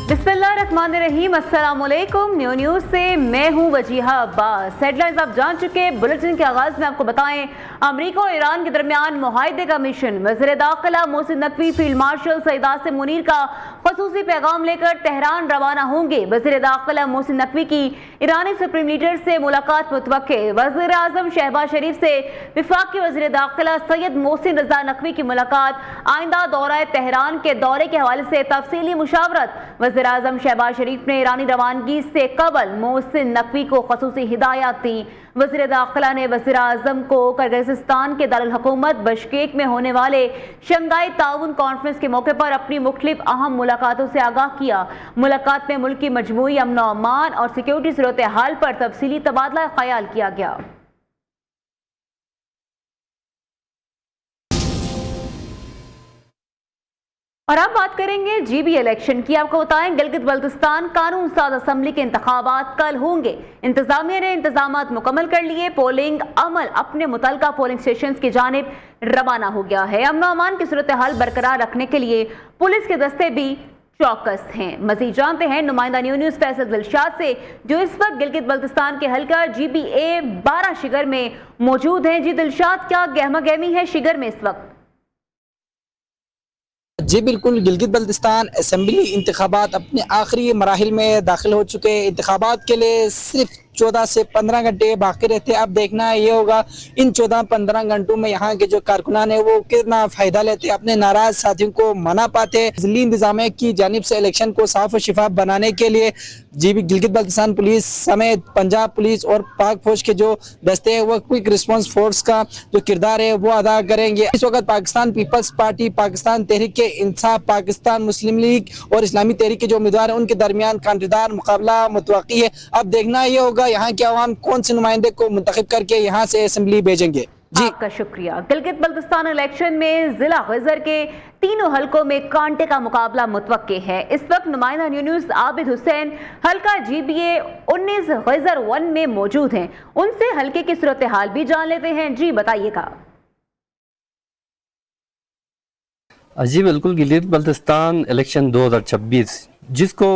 बिस्मिल्लाहिर्रहमानिर्रहीम, अस्सलाम वालेकुम। न्यूज़ से मैं हूं वजीहा अब्बास। हेडलाइंस आप जान चुके। बुलेटिन के आगाज में आपको बताएं, अमेरिका और ईरान के दरमियान मुआहदे का मिशन। वज़ीर दाखिला मोहसिन नकवी फील्ड मार्शल सईद आसिम मुनीर का खसूसी पैगाम लेकर तेहरान रवाना होंगे। वज़ीर दाखिला मोहसिन नकवी की ईरानी सुप्रीम लीडर से मुलाकात मुतवक्के। वज़ीर आज़म शहबाज शरीफ से वफाकी वज़ीर दाखिला सैयद मोहसिन रजा नकवी की मुलाकात। आइंदा दौरा तेहरान के दौरे के हवाले से तफसीली मुशावरत। वज़ीर आज़म शहबाज शरीफ ने ईरानी रवानगी से कबल मोहसिन नकवी को खसूसी हिदायत दी। वज़ीर दाखिला ने वज़ीर आज़म को किर्गिज़स्तान के दारुल हुकूमत बिश्केक में होने वाले शंघाई ताउन कॉन्फ्रेंस के मौके पर अपनी मुख्तलिफ अहम मुलाकातों से आगाह किया। मुलाकात में मुल्क की मजमूई अमन और अमान और सिक्योरिटी सूरत हाल पर तफसीली तबादला ख्याल किया गया। और अब बात करेंगे जीबी इलेक्शन की। आपको बताएं, गिलगित बल्तिस्तान कानून साज असम्बली के इंतखाबात कल होंगे। इंतजामिया ने इंतजामात मुकम्मल कर लिए। पोलिंग अमल अपने मुतलका पोलिंग स्टेशन की जानिब रवाना हो गया है। अमन अमान की सूरत हाल बरकरार रखने के लिए पुलिस के दस्ते भी चौकस हैं। मजीद जानते हैं नुमाइंदा न्यूज़ फैसल दिलशाद से, जो इस वक्त गिलगित बल्तिस्तान के हल्का GBA 12 शिगर में मौजूद हैं। जी दिलशाद, क्या गहमा गहमी है शिगर में इस वक्त? जी बिल्कुल, गिलगित बल्तिस्तान असम्बली इंतखाबात अपने आखिरी मराहिल में दाखिल हो चुके हैं। इंतखाबात के लिए सिर्फ 14 से 15 घंटे बाकी रहते हैं। अब देखना ये होगा इन 14-15 घंटों में यहाँ के जो कारकुनान है वो कितना फ़ायदा लेते हैं, अपने नाराज साथियों को मना पाते हैं। ज़िली इंतज़ामिया की जानिब से इलेक्शन को साफ और शिफाफ बनाने के लिए गिलगित बल्तिस्तान पुलिस समेत पंजाब पुलिस और पाक फौज के जो दस्ते हैं वो क्विक रिस्पॉन्स फोर्स का जो किरदार है वो अदा करेंगे। इस वक्त पाकिस्तान पीपल्स पार्टी, पाकिस्तान तहरीक इंसाफ, पाकिस्तान मुस्लिम लीग और इस्लामी तहरीक के जो उम्मीदवार हैं उनके दरमियान कांटेदार मुकाबला मुतवक्की है। अब देखना ये होगा यहाँ के अवाम कौन से नुमाइंदे को मुंतखब करके यहाँ से असेंबली भेजेंगे। जी आपका शुक्रिया। गिलगित बल्तिस्तान इलेक्शन में जिला खिज़र के तीनों हलकों में कांटे का मुकाबला मुतवक्के है। इस वक्त नुमाइंदा न्यूज़ आबिद हुसैन हल्का GBA 19 खिज़र 1 में मौजूद हैं। उनसे हल्के की सूरत हाल भी जान लेते हैं। जी बताइएगा। जी बिल्कुल, गिलगित बल्तिस्तान इलेक्शन 2026 जिसको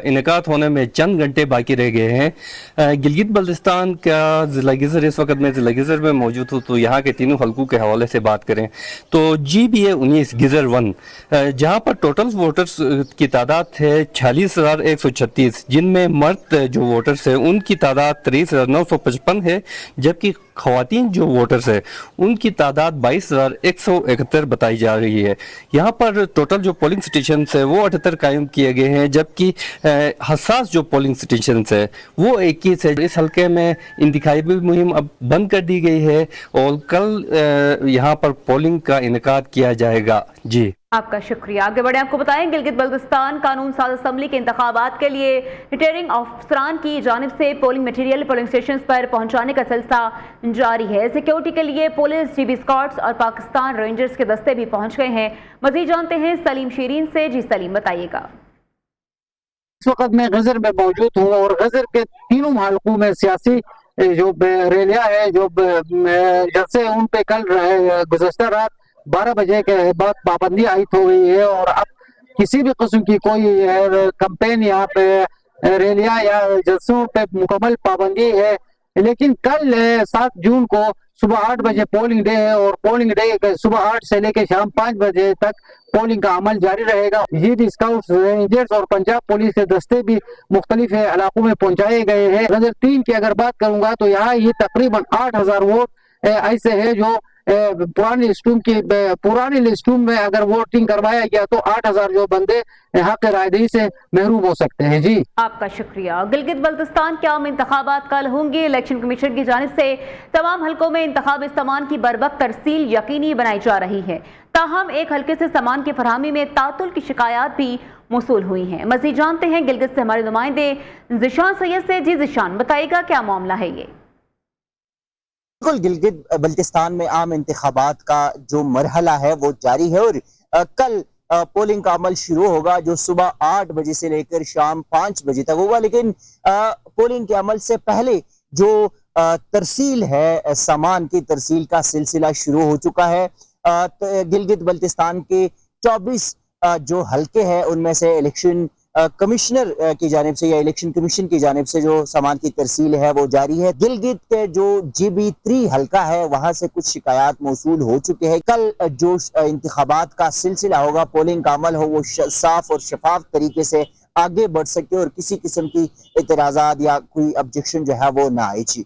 इनेकात होने में चंद घंटे बाकी रह गए हैं। गिलगित बल्तिस्तान का ज़िला गिज़र, इस वक्त मैं ज़िला गिज़र में मौजूद हूँ। तो यहाँ के तीनों हलकों के हवाले से बात करें तो GBA 19 गिज़र 1 जहाँ पर टोटल वोटर्स की तादाद है 46,136, जिनमें मर्द जो वोटर्स है उनकी तादाद 23,955 है, जबकि ख़वातीन जो वोटर्स है उनकी तादाद 22,171 बताई जा रही है। यहाँ पर टोटल जो पोलिंग स्टेशन है वो 78 कायम किए गए हैं, जबकि हसास जो पोलिंग स्टेशन है वो 21 है। इस हल्के में इंतखाबी मुहिम अब बंद कर दी गई है और कल यहाँ पर पोलिंग का इनेकाद किया जाएगा। जी आपका शुक्रिया। आगे बढ़े, आपको बताएं, गिलगित बल्तिस्तान कानून साज असम्बली के इंतखाबात के लिए रिटर्निंग अफसरान की जानिब से पोलिंग मटीरियल पोलिंग स्टेशन पर पहुंचाने का सिलसिला जारी है। सिक्योरिटी के लिए पुलिस, GB स्क्वाड्स और पाकिस्तान रेंजर्स के दस्ते भी पहुंच गए हैं। मजीद जानते हैं सलीम शीरीन से। जी सलीम बताइएगा। इस वक्त मैं गजर में मौजूद हूँ और गजर के तीनों हलकों में सियासी जो रैलियां है जो जैसे उन पे कल गुज़श्ता रात 12 बजे के बाद पाबंदी आयद हो गई है और अब किसी भी किस्म की कोई कैंपेन यहाँ पे रैलियां या जलसों पे मुकम्मल पाबंदी है। लेकिन कल 7 जून को सुबह 8 बजे पोलिंग डे है और पोलिंग डे सुबह 8 से लेकर शाम 5 बजे तक पोलिंग का अमल जारी रहेगा। GD स्काउट्स, रेंजर्स और पंजाब पुलिस के दस्ते भी मुख्तलिफ इलाकों में पहुंचाए गए हैं। गजर 3 की अगर बात करूंगा तो यहाँ ये तकरीबन 8,000 वोट ऐसे है जो पुरानी लिस्टों में अगर वोटिंग करवाया गया तो 8,000 जो बंदे हक रायदही से महरूम हो सकते हैं। जी आपका शुक्रिया। गिलगित बल्तिस्तान के आम इंतखाबात कल होंगे। इलेक्शन कमीशन की जानिब से तमाम हलकों में इंतखाब सामान की बरवक्त तरसील यकीनी बनाई जा रही है। ताहम एक हल्के से सामान की फरहमी में तातुल की शिकायत भी मौसूल हुई हैं। मजीद जानते हैं गिलगित से हमारे नुमाइंदे ज़िशान सैयद से। जी ज़िशान बताइएगा, क्या मामला है ये? बिल्कुल, गिलगित बल्तिस्तान में आम इंतखाबात का जो मरहला है वो जारी है और कल पोलिंग का अमल शुरू होगा जो सुबह 8 बजे से लेकर शाम 5 बजे तक होगा। लेकिन पोलिंग के अमल से पहले जो तरसील है, सामान की तरसील का सिलसिला शुरू हो चुका है। गिलगित बल्तिस्तान के 24 जो हलके हैं उनमें से इलेक्शन कमिश्नर की जानिब से या इलेक्शन कमीशन की जानिब से जो सामान की तरसील है वो जारी है। गिलगित के जो GB3 हल्का है वहां से कुछ शिकायत मौसूल हो चुके हैं। कल जो इंतखाबात का सिलसिला होगा, पोलिंग का अमल हो, वो साफ और शफाफ तरीके से आगे बढ़ सके और किसी किस्म की एतराज़ात या कोई ऑब्जेक्शन जो है वो ना आए। जी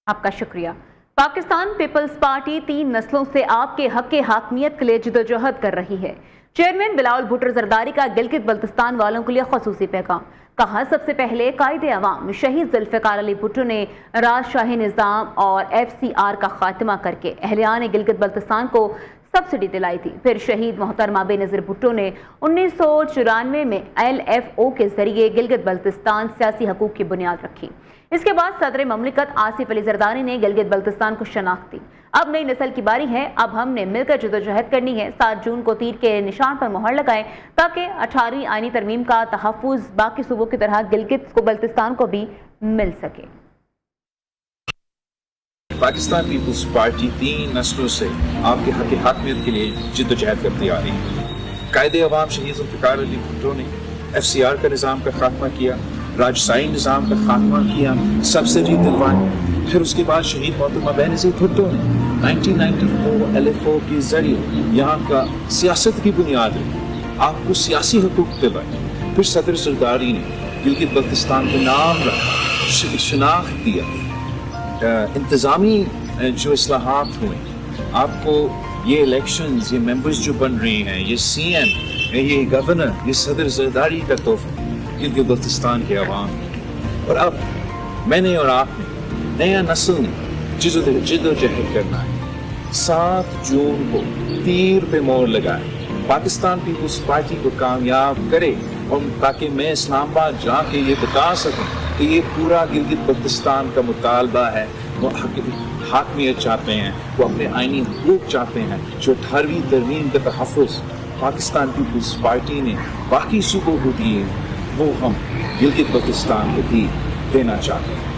आपका शुक्रिया। पाकिस्तान पीपल्स पार्टी 3 नस्लों से आपके हक के हाकमियत के लिए जिदोजहद कर रही है। चेयरमैन बिलावल भुट्टो जरदारी का गिलगित बल्तिस्तान वालों के लिए खसूसी पैगाम। कहा, सबसे पहले कायदे अवाम शहीद जुल्फ़िकार अली भुट्टो ने राजशाही निज़ाम और FCR का खात्मा करके अहलियान गिलगित बल्तिस्तान को सब्सिडी दिलाई थी। फिर शहीद मोहतरमा बेनज़ीर भुट्टो ने 1994 में LFO के जरिए गिलगित बल्तिस्तान सियासी हकूक़ की बुनियाद रखी। इसके बाद सदर ममलिकत आसिफ अली जरदारी ने गिलगित बल्तिस्तान को शनाख्त दी। अब नई नस्ल की बारी है, अब हमने मिलकर जदोजहद करनी है। 7 जून को तीर के निशान पर मोहर लगाएं ताकि 18वीं आईनी तरमीम का तहफ़्फ़ुज़ बाकी सूबों की तरह गिलगित को बल्तिस्तान को भी मिल सके। पाकिस्तान पीपल्स पार्टी 3 नस्लों से आपके हक हाकमियत के लिए जिद्दोजहद करती आ रही है। कायदे अवाम शहीद जुल्फ़िकार अली भुट्टो ने FCR का निज़ाम का खात्मा किया, राजशाही निज़ाम का खात्मा किया, सब्सिडी दिलवाई। फिर उसके बाद शहीद मोहतरमा बेनज़ीर भुट्टो ने 1994 LFO के जरिए यहाँ का सियासत की बुनियाद रखी, आपको सियासी हकूक़ दिलवाए। फिर सदर जरदारी ने गिलगित बल्तिस्तान को नाम रखा, शनाख्त दिया, इंतज़ामी जो इस्लाहात हुए, आपको ये इलेक्शंस, ये मेंबर्स जो बन रही हैं, ये CM, ये गवर्नर, ये सदर जरदारी का तोहफा गिलगित बल्तिस्तान के अवाम। और अब मैंने और आपने, नया नस्ल ने जिद्दोजहद करना है। 7 जून को तीर पे मोहर लगाए, पाकिस्तान पीपल्स पार्टी को कामयाब करे, और ताकि मैं इस्लामाबाद जाके ये बता सकूं कि ये पूरा गिलगित बल्तिस्तान का मुतालबा है, वो हाकमियत चाहते हैं, वो अपने आईनी हकूक़ चाहते हैं, जो 18वीं तरमीम का तहफ़्फ़ुज़ पाकिस्तान पीपल्स पार्टी ने बाकी सूबों को दिए, वो हम गिलगित बल्तिस्तान को भी देना चाहते हैं।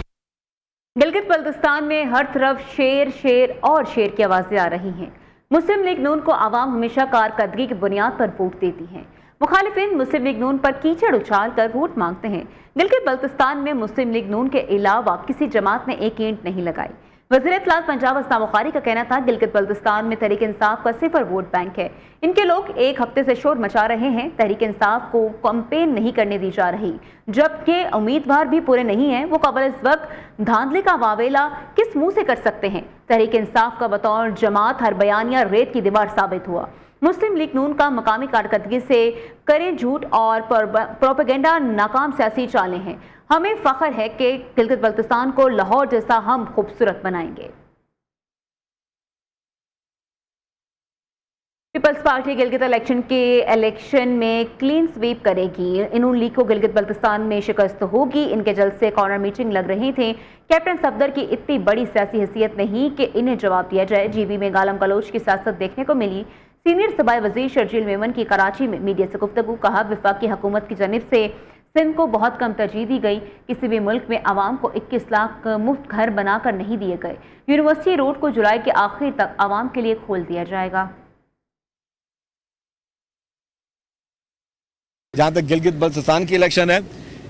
गिलगित बल्तिस्तान में हर तरफ शेर शेर और शेर की आवाज़ें आ रही हैं। मुस्लिम लीग नून को आवाम हमेशा कारकर्दगी की बुनियाद पर वोट देती है। मुखालिफिन मुस्लिम लीग नून पर कीचड़ उछाल कर वोट मांगते हैं। गिलगित बल्तिस्तान में मुस्लिम लीग नून के अलावा किसी जमात ने एक ईंट नहीं लगाई। वज़ीर इत्तलात पंजाब अस्मा बुखारी का कहना था, गिलगित बल्तिस्तान में तहरीक इंसाफ का सिफर वोट बैंक है। इनके लोग एक हफ्ते से शोर मचा रहे हैं, तहरीक इंसाफ को कैंपेन नहीं करने दी जा रही, जबकि उम्मीदवार भी पूरे नहीं हैं। वो कबल इस वक्त धांधली का वावेला किस मुंह से कर सकते हैं। तहरीक इंसाफ का बतौर जमात हर बयानिया रेत की दीवार साबित हुआ। मुस्लिम लीग नून का मकामी कारकर्दगी से करें झूठ और प्रोपेगेंडा नाकाम सियासी चालें हैं। हमें फख्र है कि गिलगित बल्तिस्तान को लाहौर जैसा हम खूबसूरत बनाएंगे। पीपल्स पार्टी गिलगित इलेक्शन में क्लीन स्वीप करेगी। नून लीग को गिलगित बल्तिस्तान में शिकस्त होगी। इनके जलसे कॉर्नर मीटिंग लग रही थी। कैप्टन सफदर की इतनी बड़ी सियासी हैसियत नहीं कि इन्हें जवाब दिया जाए। GB में गालम गलोच की सियासत देखने को मिली। सीनियर सूबाई वजीर शर्जील मेमन की कराची में मीडिया से गुफ्तगू। कहा, वफाकी हुकूमत की जानिब से सिंध को बहुत कम तरजीह दी गई। किसी भी मुल्क में आवाम को 21 लाख मुफ्त घर बनाकर नहीं दिए गए। यूनिवर्सिटी रोड को जुलाई के आखिर तक आवाम के लिए खोल दिया जाएगा। जहाँ तक गिलगित बल्तिस्तान की इलेक्शन है,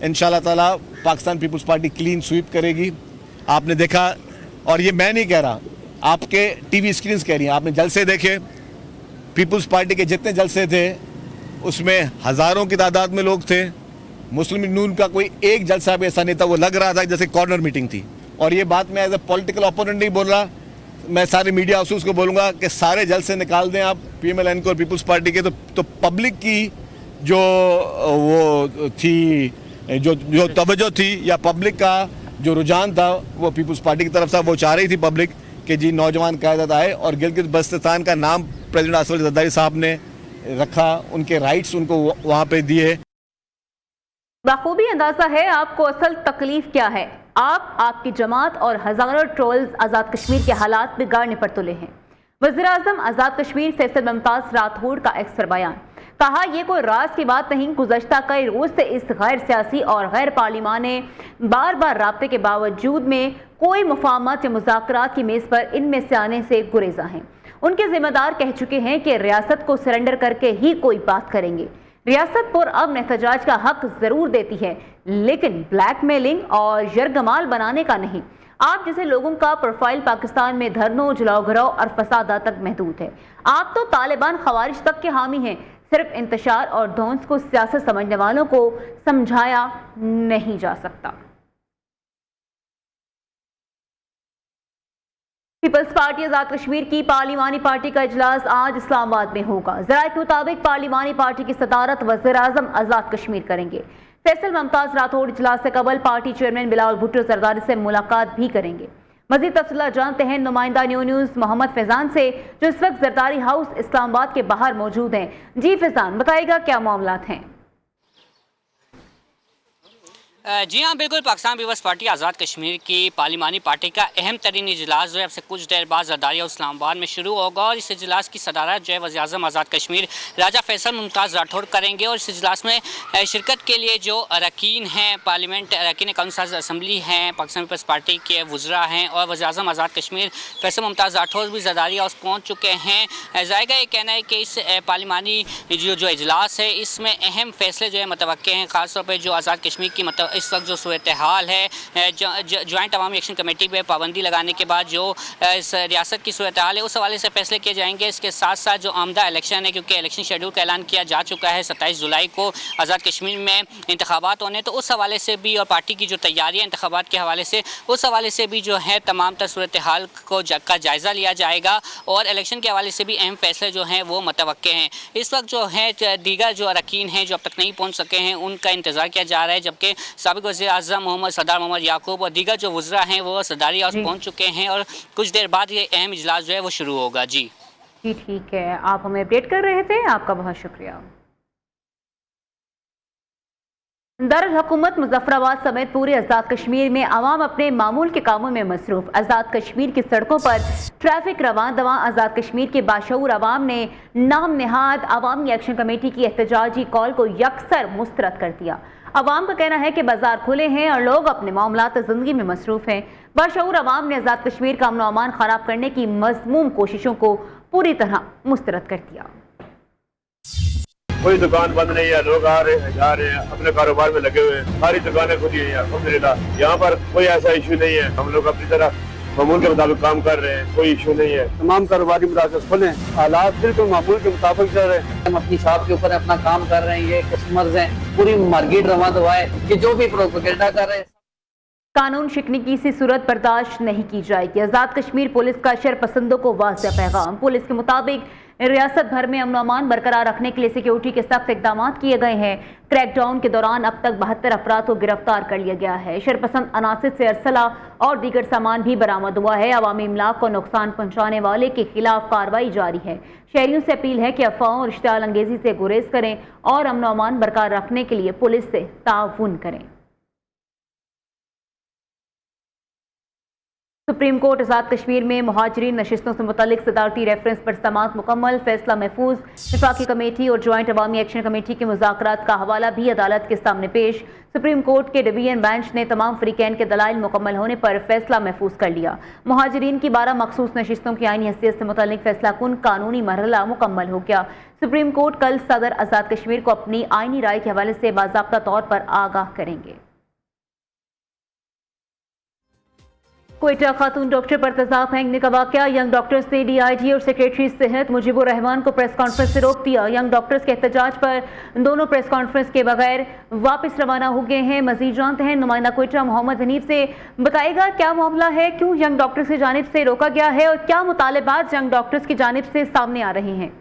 इंशाल्लाह ताला Pakistan Peoples Party clean sweep करेगी। आपने देखा, और ये मैं नहीं कह रहा, आपके TV स्क्रीन कह रही हैं, आपने जलसे देखे। पीपल्स पार्टी के जितने जलसे थे उसमें हज़ारों की तादाद में लोग थे। मुस्लिम लीग नून का कोई एक जलसा भी ऐसा नहीं था, वो लग रहा था जैसे कॉर्नर मीटिंग थी। और ये बात मैं एज ए पॉलिटिकल ओपोनेंट नहीं बोल रहा, मैं सारे मीडिया हाउसेस को बोलूँगा कि सारे जलसे निकाल दें आप PMLN को और पीपल्स पार्टी के। तो पब्लिक की जो वो थी, जो तवज्जो थी या पब्लिक का जो रुझान था, वो पीपल्स पार्टी की तरफ से वो चाह रही थी पब्लिक कि जी नौजवान क़यादत आए। और गिलगित बल्तिस्तान का नाम प्रेसिडेंट आसिफ अली जरदारी साहब ने रखा, उनके राइट्स उनको वहाँ पे दिए। बखूबी अंदाजा है आपको असल तकलीफ क्या है। आप, आपकी जमात और हजारों ट्रोल्स आज़ाद कश्मीर के हालात बिगाड़ने पर तुले हैं। वज़ीर आज़म आज़ाद कश्मीर फैसल मुमताज़ राठौड़ का एक्सर बयान। कहा, यह कोई राज की बात नहीं, गुज़श्ता कई रोज से इस गैर सियासी और गैर पार्लिमानी बार बार राब्ते के बावजूद में कोई मुफाहमत या मुज़ाकरात की मेज़ पर इनमें से आने से गुरेज़ा हैं। उनके जिम्मेदार कह चुके हैं कि रियासत को सरेंडर करके ही कोई बात करेंगे। रियासत पुरअमन एहतजाज का हक जरूर देती है, लेकिन ब्लैक मेलिंग और यरगमाल बनाने का नहीं। आप जैसे लोगों का प्रोफाइल पाकिस्तान में धरनों, जलाओ घराओ और फसादात तक महदूद है। आप तो तालिबान खवारिज तक के हामी हैं। सिर्फ इंतशार और धौंस को सियासत समझने वालों को समझाया नहीं जा सकता। पीपल्स पार्टी आजाद कश्मीर की पार्लिमानी पार्टी का इजलास आज इस्लामाबाद में होगा। ज़राए के मुताबिक पार्लिमानी पार्टी की सदारत वज़ीर आज़म आजाद कश्मीर करेंगे। फैसल मुमताज राठौड़ इजलास से कबल पार्टी चेयरमैन बिलावल भुट्टो जरदारी से मुलाकात भी करेंगे। मज़ीद तफसीलात जानते हैं नुमाइंदा न्यूज़ मोहम्मद फैजान से, जो इस वक्त जरदारी हाउस इस्लामाबाद के बाहर मौजूद हैं। जी फैजान, बताइएगा क्या मामलात हैं? जी हाँ, बिल्कुल। पाकिस्तान पीपल्स पार्टी आज़ाद कश्मीर की पार्लिमानी पार्टी का अहम तरीन इजलास जो है अब से कुछ देर बाद जरदारी हाउस इस्लामाबाद में शुरू होगा और इस इजलास की सदारत जो है वज़ीर आज़म आज़ाद कश्मीर राजा फैसल मुमताज़ राठौड़ करेंगे। और इस इजलास में शिरकत के लिए जो अरकान हैं पार्लियामेंट, अरकान काउंसिल असम्बली हैं, पाकिस्तान पीपल्स पार्टी के वज़रा हैं और वज़ीर आज़म आज़ाद कश्मीर फैसल मुमताज़ राठौड़ भी जरदारी हाउस पहुँच चुके हैं। जायका ये कहना है कि इस पार्लिमानी जो इजलास है इसमें अहम फैसले जो है मुतवक्के हैं। ख़ास तौर पर जो आज़ाद कश्मीर की इस वक्त जो सूरत हाल है, जॉइंट अवामी एक्शन कमेटी पे पाबंदी लगाने के बाद जो इस रियासत की सूरत हाल है उस हवाले से फैसले किए जाएंगे। इसके साथ साथ जो आमदा इलेक्शन है, क्योंकि इलेक्शन शेड्यूल का ऐलान किया जा चुका है 27 जुलाई को आज़ाद कश्मीर में इंतखाबात होने, तो उस हवाले से भी और पार्टी की जो तैयारियाँ इंतखाबात के हवाले से उस हवाले से भी जो है तमाम तर सूरत हाल का जायज़ा लिया जाएगा और इलेक्शन के हवाले से भी अहम फैसले जो हैं वो मुतवक्के हैं। इस वक्त जो है दीगर जो अरकान हैं जो अब तक नहीं पहुँच सके हैं उनका इंतज़ार किया जा रहा है, जबकि साबिक़ वज़ीर आज़म मोहम्मद सरदार मोहम्मद याकूब और दीगर जो वज़रा हैं वो जरदारी हाउस पहुँच चुके हैं और कुछ देर बाद ये अहम इजलास जो है वो शुरू होगा। जी ठीक है, आप हमें अपडेट कर रहे थे, आपका बहुत शुक्रिया। दारुल हुकूमत मुजफ्फराबाद समेत पूरे आज़ाद कश्मीर में आवाम अपने मामूल के कामों में मसरूफ। आज़ाद कश्मीर की सड़कों पर ट्रैफिक रवां दवां। आज़ाद कश्मीर के बाशऊर आवाम ने नाम नेहाद अवामी एक्शन कमेटी की एहतजाजी कॉल को यकसर मुस्तरद कर दिया। अवाम का कहना है कि बाजार खुले हैं और लोग अपने मामलात ज़िंदगी में मसरूफ हैं। बाशऊर अवाम ने आज़ाद कश्मीर का अमन व अमान ख़राब करने की मज़मूम कोशिशों को पूरी तरह मुस्तरद कर दिया। कोई दुकान बंद नहीं है, लोग आ रहे हैं जा रहे हैं, अपने कारोबार में लगे हुए हैं, सारी दुकानें खुली हैं अल्हम्दुलिल्लाह। यहाँ पर कोई ऐसा इशू नहीं है, हम लोग अपनी तरह मामूल के मुताबिक काम कर रहे हैं, कोई इशू नहीं है। तमाम कारोबारी मराकज़ खुले, हालात बिल्कुल मामूल के मुताबिक चल रहे हैं। हम अपनी शॉप के ऊपर अपना काम कर रहे हैं, ये कस्टमर्स हैं, पूरी मार्केट रवा दवा है कि जो भी प्रोपेगेंडा कर रहे हैं। कानून शिकनी की सी सूरत बर्दाश्त नहीं की जाएगी। आज़ाद कश्मीर पुलिस का शरपसंदों को वाज़ेह पैगाम। पुलिस के मुताबिक रियासत भर में अमन अमान बरकरार रखने के लिए सिक्योरिटी के सख्त इकदाम किए गए हैं। क्रैकडाउन के दौरान अब तक 72 अफराद को गिरफ्तार कर लिया गया है। शरपसंद अनासिर से अरसला और दीगर सामान भी बरामद हुआ है। अवामी इमलाक को नुकसान पहुंचाने वाले के खिलाफ कार्रवाई जारी है। शहरियों से अपील है कि अफवाहों और इश्तिहाल अंगेजी से गुरेज करें और अमन अमान बरकरार रखने के लिए पुलिस से ताउन करें। सुप्रीम कोर्ट आज़ाद कश्मीर में मुहाजिरीन नशिस्तों से मुतल्लिक सदारती रेफरेंस पर समाअत मुकम्मल। फैसला महफूज। वफाकी कमेटी और ज्वाइंट अवामी एक्शन कमेटी के मुज़ाकरात का हवाला भी अदालत के सामने पेश। सुप्रीम कोर्ट के डिवीजन बेंच ने तमाम फरीकैन के दलाइल मुकम्मल होने पर फैसला महफूज कर लिया। मुहाजिरीन की 12 मखसूस नशिस्तों की आईनी हैसियत से मुतल्लिक फैसला कुन कानूनी मरहला मुकम्मल हो गया। सुप्रीम कोर्ट कल सदर आज़ाद कश्मीर को अपनी आईनी राय के हवाले से बाज़ाब्ता तौर पर आगाह करेंगे। क्वेटा खातून डॉक्टर पर तेजाब फेंकने का वाकया। यंग डॉक्टर्स ने डीआईजी और सेक्रेटरी सेहत मुजीबुर रहमान को प्रेस कॉन्फ्रेंस से रोक दिया। यंग डॉक्टर्स के एहतजाज पर दोनों प्रेस कॉन्फ्रेंस के बगैर वापस रवाना हो गए हैं। मजीद जानते हैं नुमाइंदा क्वेटा मोहम्मद हनीफ से। बताएगा क्या मामला है, क्यों यंग डॉक्टर्स की जानिब से रोका गया है और क्या मुतालबात यंग डॉक्टर्स की जानिब से सामने आ रहे हैं?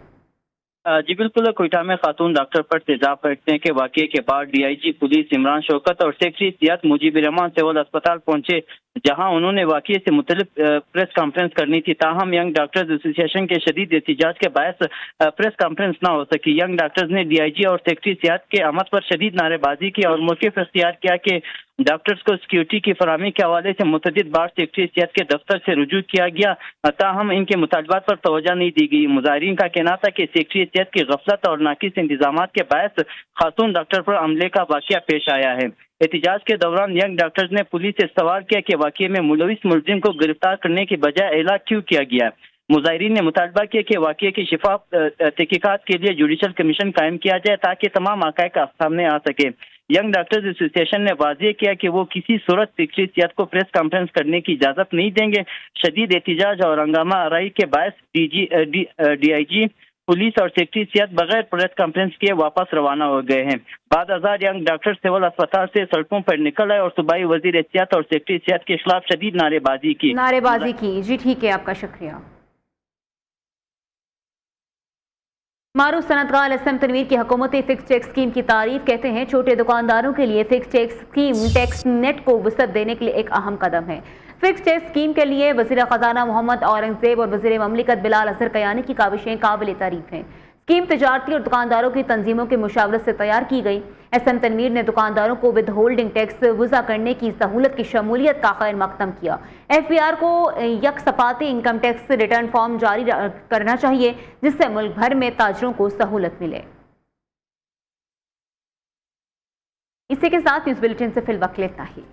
जी बिल्कुल, क्वेटा में खातून डॉक्टर पर तेजाब फेंकने के वाकये के बाद डीआईजी पुलिस इमरान शौकत और सेक्रेटरी सेहत मुजीबुर रहमान सिविल अस्पताल पहुंचे, जहां उन्होंने वाकये से मुतल्लिक प्रेस कॉन्फ्रेंस करनी थी। ताहम यंग डॉक्टर्स एसोसिएशन के शदीद एहतजाज के बायस प्रेस कॉन्फ्रेंस न हो सकी। यंग डॉक्टर्स ने डीआईजी और सेक्रेटरी सेहत के आमद पर शदीद नारेबाजी की और मौक़िफ़ इख्तियार किया कि डॉक्टर्स को सिक्योरिटी की फराहमी के हवाले से मुतअद्दिद बार सेक्रेटरी सेहत के दफ्तर से रुजू किया गया, ताहम इनके मुतालबात पर तवज्जो नहीं दी गई। मुजाहिरीन का कहना था कि सेक्रेटरी सेहत की गफलत और नाकिस इंतजामात के बायस खातून डॉक्टर पर हमले का वाकया पेश आया है। एहतजाज के दौरान यंग डॉक्टर्स ने पुलिस से सवाल किया कि वाकये में मुलविस मुलजिम को गिरफ्तार करने की बजाय एला क्यों किया गया। मुजाहिरीन ने मुतालबा किया कि वाक़ये की शिफाफ तहकीकात के लिए जुडिशल कमीशन कायम किया जाए ताकि तमाम हक़ाइक़ सामने आ सके। यंग डॉक्टर्स एसोसिएशन ने वाज़ेह किया कि वो किसी सूरत सेक्रेटरिएट को प्रेस कॉन्फ्रेंस करने की इजाज़त नहीं देंगे। शदीद एहतजाज और हंगामा आराई के बायस DIG पुलिस और सेक्रेटरिएट बगैर प्रेस कॉन्फ्रेंस किए वापस रवाना हो गए हैं। बाद हजार यंग डॉक्टर सिविल अस्पताल से सड़कों पर निकल आए और सूबाई वजीर एहतियात और सेक्रेटरिएट के खिलाफ शदीद नारेबाजी की। जी ठीक है, आपका शुक्रिया। मारूफ सनतकार एसएम तनवीर की हुकूमती फिक्स टैक्स स्कीम की तारीफ कहते हैं छोटे दुकानदारों के लिए fix tax scheme tax net को वसअत देने के लिए एक अहम कदम है। फिक्स टैक्स स्कीम के लिए वज़ीर ख़जाना मोहम्मद औरंगज़ेब और वज़ीर ममलिकत बिलाल असर कयानी की काविशें काबिल तारीफ हैं। स्कीम तजारती और दुकानदारों की तंजीमों की मुशावरत से तैयार की गई। एसएम तनवीर ने दुकानदारों को विद होल्डिंग टैक्स वज़ा करने की सहूलत की शमूलियत का खैर मकदम किया। FBR को यकसपाती इनकम टैक्स रिटर्न फॉर्म जारी करना चाहिए जिससे मुल्क भर में ताजरों को सहूलत मिले। इसी के साथ न्यूज़ बुलेटिन से फिल वक्त इतना ही।